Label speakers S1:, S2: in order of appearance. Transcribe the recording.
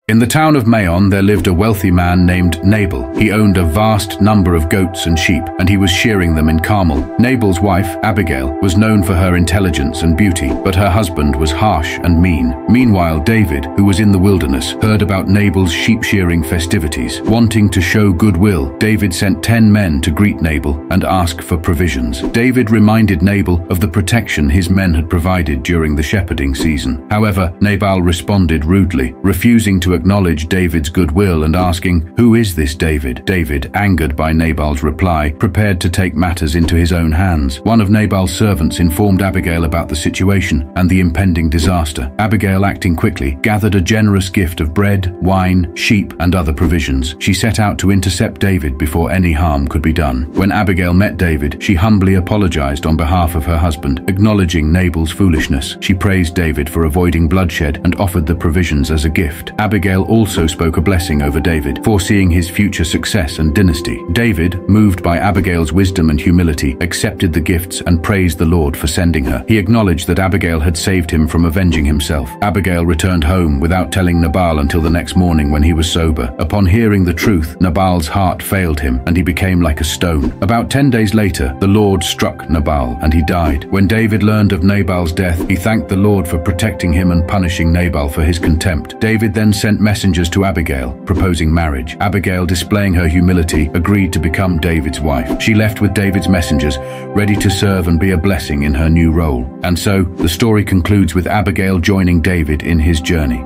S1: In the town of Maon there lived a wealthy man named Nabal. He owned a vast number of goats and sheep, and he was shearing them in Carmel. Nabal's wife, Abigail, was known for her intelligence and beauty, but her husband was harsh and mean. Meanwhile, David, who was in the wilderness, heard about Nabal's sheep-shearing festivities. Wanting to show goodwill, David sent 10 men to greet Nabal and ask for provisions. David reminded Nabal of the protection his men had provided during the shepherding season. However, Nabal responded rudely, refusing to acknowledge David's goodwill and asking, "Who is this David?" David, angered by Nabal's reply, prepared to take matters into his own hands. One of Nabal's servants informed Abigail about the situation and the impending disaster. Abigail, acting quickly, gathered a generous gift of bread, wine, sheep, and other provisions. She set out to intercept David before any harm could be done. When Abigail met David, she humbly apologized on behalf of her husband, acknowledging Nabal's foolishness. She praised David for avoiding bloodshed and offered the provisions as a gift. Abigail also spoke a blessing over David, foreseeing his future success and dynasty. David, moved by Abigail's wisdom and humility, accepted the gifts and praised the Lord for sending her. He acknowledged that Abigail had saved him from avenging himself. Abigail returned home without telling Nabal until the next morning when he was sober. Upon hearing the truth, Nabal's heart failed him, and he became like a stone. About 10 days later, the Lord struck Nabal, and he died. When David learned of Nabal's death, he thanked the Lord for protecting him and punishing Nabal for his contempt. David then sent messengers to Abigail, proposing marriage. Abigail, displaying her humility, agreed to become David's wife. She left with David's messengers, ready to serve and be a blessing in her new role. And so, the story concludes with Abigail joining David in his journey.